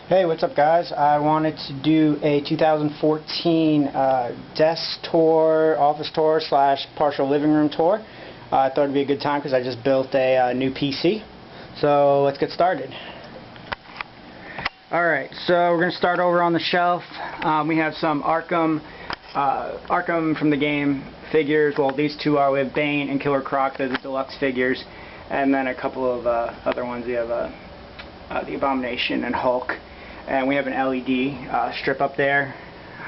Hey, what's up guys? I wanted to do a 2014 desk tour, office tour slash partial living room tour. I thought it'd be a good time because I just built a new PC. So let's get started. Alright, so we're going to start over on the shelf. We have some Arkham from the game figures. Well, these two are with Bane and Killer Croc. They're the deluxe figures. And then a couple of other ones. We have the Abomination and Hulk. And we have an LED strip up there.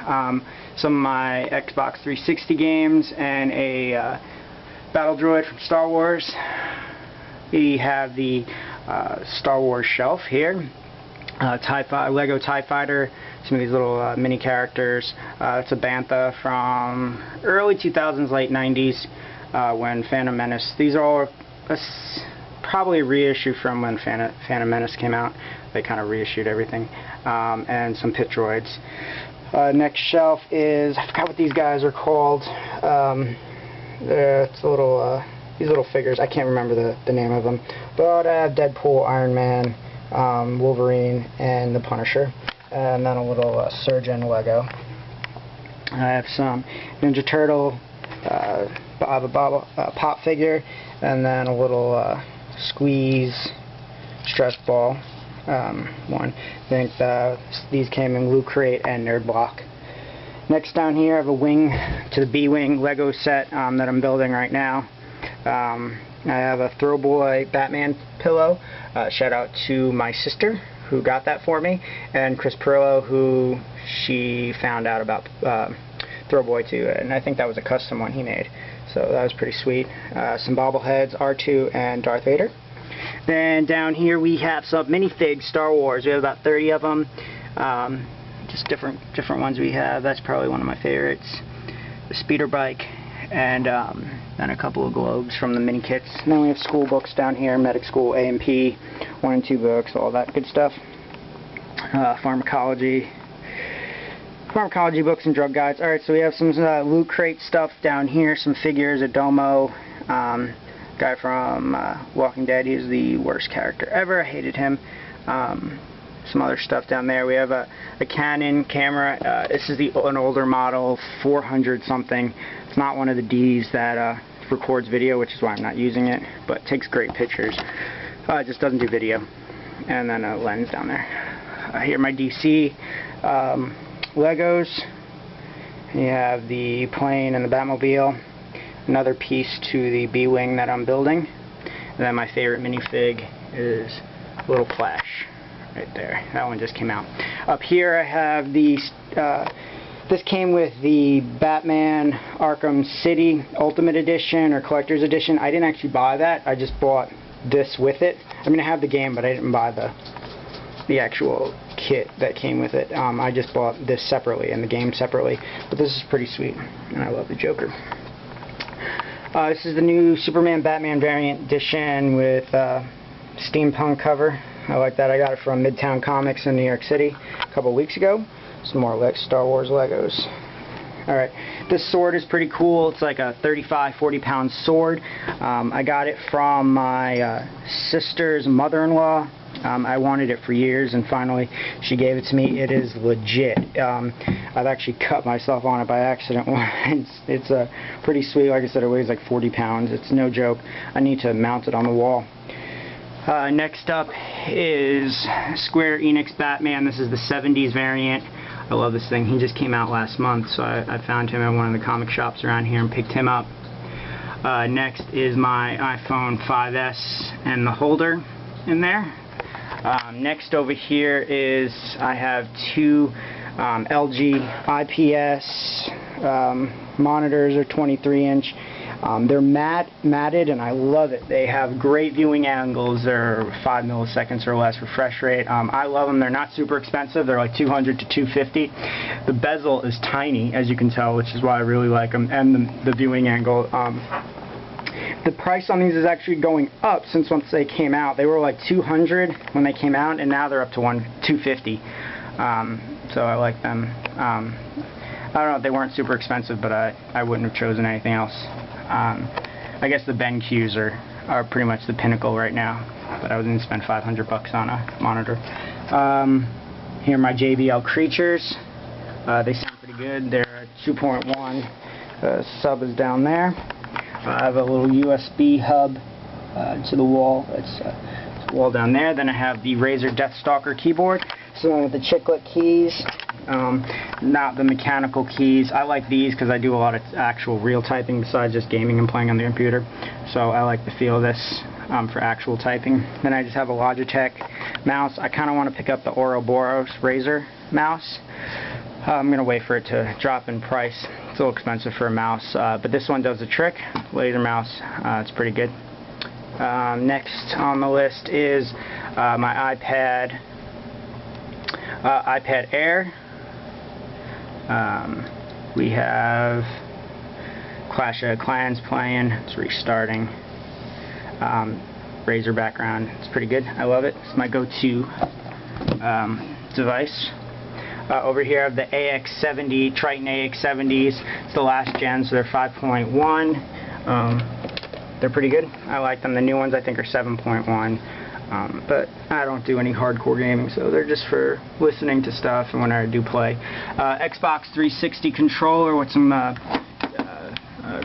Some of my Xbox 360 games and a Battle Droid from Star Wars. We have the Star Wars shelf here. Lego TIE Fighter, some of these little mini characters. It's a Bantha from early 2000s, late 90s, when Phantom Menace. These are all probably a reissue from when Phantom Menace came out. They kind of reissued everything. And some pit droids. Next shelf is, I forgot what these guys are called. It's a little, these little figures. I can't remember the name of them. But I have Deadpool, Iron Man, Wolverine, and the Punisher. And then a little Surgeon Lego. I have some Ninja Turtle, pop figure, and then a little Squeeze stress ball. One. I think these came in Loot Crate and Nerd Block. Next down here I have a wing to the B-Wing Lego set that I'm building right now. I have a Throwboy Batman pillow. Shout out to my sister who got that for me, and Chris Perillo, who she found out about Throwboy too, and I think that was a custom one he made. So that was pretty sweet. Some bobbleheads, R2 and Darth Vader. Then down here we have some minifigs Star Wars. We have about 30 of them. Just different ones we have. That's probably one of my favorites. The speeder bike, and then a couple of globes from the mini kits. And then we have school books down here, Medic School A and P, 1 and 2 books, all that good stuff. Pharmacology books and drug guides. Alright, so we have some Loot Crate stuff down here, some figures, a Domo, guy from Walking Dead. He's the worst character ever. I hated him. Some other stuff down there. We have a Canon camera. This is an older model, 400 something. It's not one of the Ds that records video, which is why I'm not using it, but it takes great pictures. It just doesn't do video. And then a lens down there. Here are my DC Legos. You have the plane and the Batmobile. Another piece to the B-Wing that I'm building. And then my favorite minifig is Little Flash. Right there. That one just came out. Up here I have these, this came with the Batman Arkham City Ultimate Edition or Collector's Edition. I didn't actually buy that. I just bought this with it. I mean, I have the game, but I didn't buy the actual kit that came with it. I just bought this separately and the game separately. But this is pretty sweet, and I love the Joker. This is the new Superman Batman variant edition with steampunk cover. I like that. I got it from Midtown Comics in New York City a couple weeks ago. Some more Star Wars Legos. Alright, this sword is pretty cool. It's like a 35-40 pound sword. I got it from my sister's mother-in-law. I wanted it for years, and finally she gave it to me. It is legit. I've actually cut myself on it by accident once. It's pretty sweet. Like I said, it weighs like 40 pounds. It's no joke. I need to mount it on the wall. Next up is Square Enix Batman. This is the 70s variant. I love this thing. He just came out last month, so I found him at one of the comic shops around here and picked him up. Next is my iPhone 5S and the holder in there. Next over here is I have two LG IPS monitors. They're 23-inch. They're matted, and I love it. They have great viewing angles. They're 5 milliseconds or less refresh rate. I love them. They're not super expensive. They're like $200 to $250. The bezel is tiny, as you can tell, which is why I really like them, and the viewing angle. The price on these is actually going up since once they came out. They were like $200 when they came out, and now they're up to $250. So I like them. I don't know if they weren't super expensive, but I wouldn't have chosen anything else. I guess the BenQs are pretty much the pinnacle right now, but I was going to spend $500 on a monitor. Here are my JBL Creatures. They sound pretty good. They're 2.1. Sub is down there. I have a little USB hub to the wall. It's the wall down there. Then I have the Razer Deathstalker keyboard. It's the one with the chiclet keys, not the mechanical keys. I like these because I do a lot of actual real typing besides just gaming and playing on the computer. So I like the feel of this for actual typing. Then I just have a Logitech mouse. I kind of want to pick up the Ouroboros Razer mouse. I'm going to wait for it to drop in price. It's a little expensive for a mouse, but this one does the trick. Laser mouse, it's pretty good. Next on the list is my iPad Air. We have Clash of Clans playing. It's restarting. Razer background. It's pretty good. I love it. It's my go-to device. Over here I have the AX70, Triton AX70s. It's the last gen, so they're 5.1. They're pretty good. I like them. The new ones I think are 7.1. But I don't do any hardcore gaming, so they're just for listening to stuff and when I do play. Xbox 360 controller with some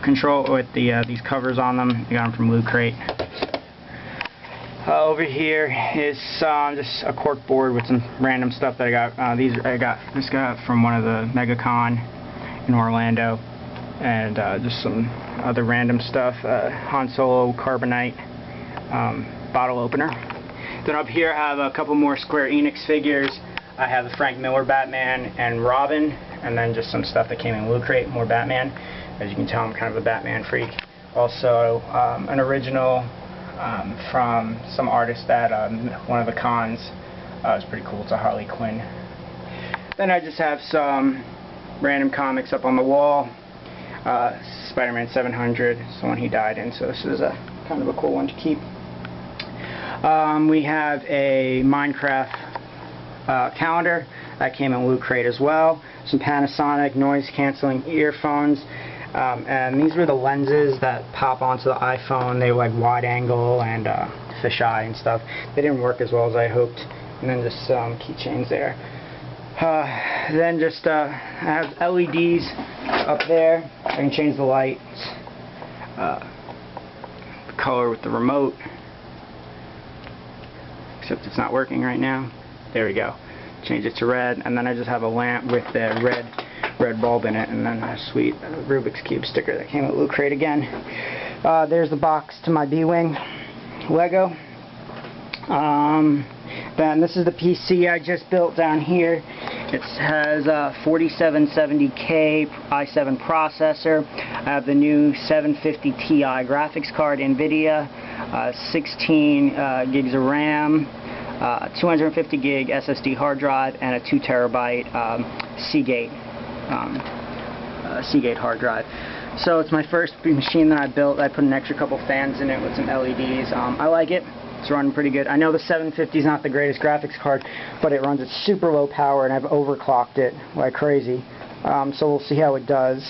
control with these covers on them. I got them from Loot Crate. Over here is just a cork board with some random stuff that I got. This got from one of the MegaCon in Orlando, and just some other random stuff. Han Solo Carbonite bottle opener. Then up here I have a couple more Square Enix figures. I have the Frank Miller Batman and Robin, and then just some stuff that came in Loot Crate, more Batman. As you can tell, I'm kind of a Batman freak. Also, an original from some artist at one of the cons. It was pretty cool. It's a Harley Quinn. Then I just have some random comics up on the wall. Spider-Man 700. It's the one he died in, so this is a kind of a cool one to keep. We have a Minecraft calendar that came in Loot Crate as well. Some Panasonic noise-canceling earphones. And these were the lenses that pop onto the iPhone. They were like wide angle and fisheye and stuff. They didn't work as well as I hoped. And then just some keychains there. Then just I have LEDs up there. I can change the lights, the color with the remote. Except it's not working right now. There we go. Change it to red, and then I just have a lamp with the red bulb in it, and then a sweet Rubik's Cube sticker that came with Loot Crate again. There's the box to my B-Wing Lego. Then this is the PC I just built down here. It has a 4770K i7 processor. I have the new 750 Ti graphics card, NVIDIA, 16 gigs of RAM, 250 gig SSD hard drive, and a 2 terabyte Seagate hard drive. So it's my first machine that I built. I put an extra couple fans in it with some LEDs. I like it. It's running pretty good. I know the 750 is not the greatest graphics card, but it runs at super low power, and I've overclocked it like crazy. So we'll see how it does.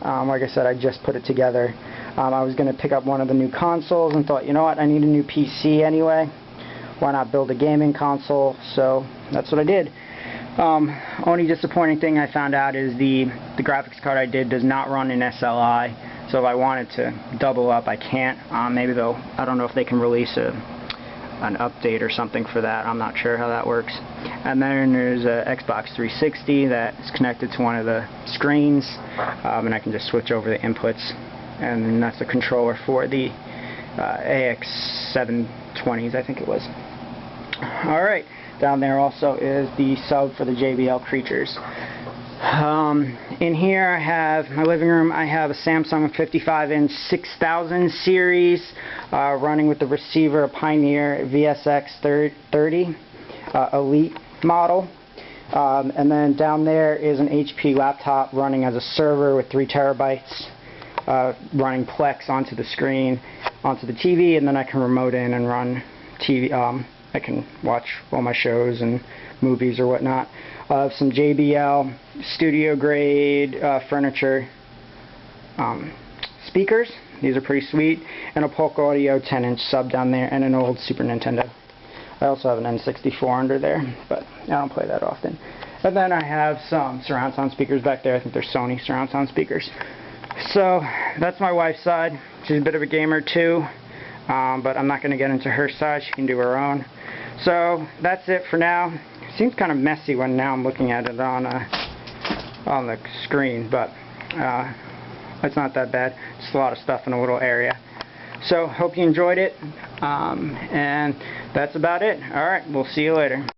Like I said, I just put it together. I was going to pick up one of the new consoles and thought, you know what, I need a new PC anyway. Why not build a gaming console? So that's what I did. Only disappointing thing I found out is the graphics card I did does not run in SLI. So if I wanted to double up, I can't. Maybe they'll, I don't know if they can release an update or something for that. I'm not sure how that works. And then there's a Xbox 360 that is connected to one of the screens, and I can just switch over the inputs. And then that's the controller for the AX720s, I think it was. Alright, down there also is the sub for the JBL Creatures. In here I have my living room. I have a Samsung 55-inch 6000 series running with the receiver, a Pioneer VSX30 Elite model. And then down there is an HP laptop running as a server with 3 terabytes running Plex onto the screen, onto the TV, and then I can remote in and run TV. I can watch all my shows and movies or whatnot. Some JBL studio grade furniture speakers. These are pretty sweet. And a Polk Audio 10-inch sub down there, and an old Super Nintendo. I also have an N64 under there, but I don't play that often. And then I have some surround sound speakers back there. I think they're Sony surround sound speakers. So that's my wife's side. She's a bit of a gamer too, but I'm not going to get into her side. She can do her own. So that's it for now. It seems kind of messy when now I'm looking at it on the screen, but it's not that bad. Just a lot of stuff in a little area. So hope you enjoyed it, and that's about it. Alright, we'll see you later.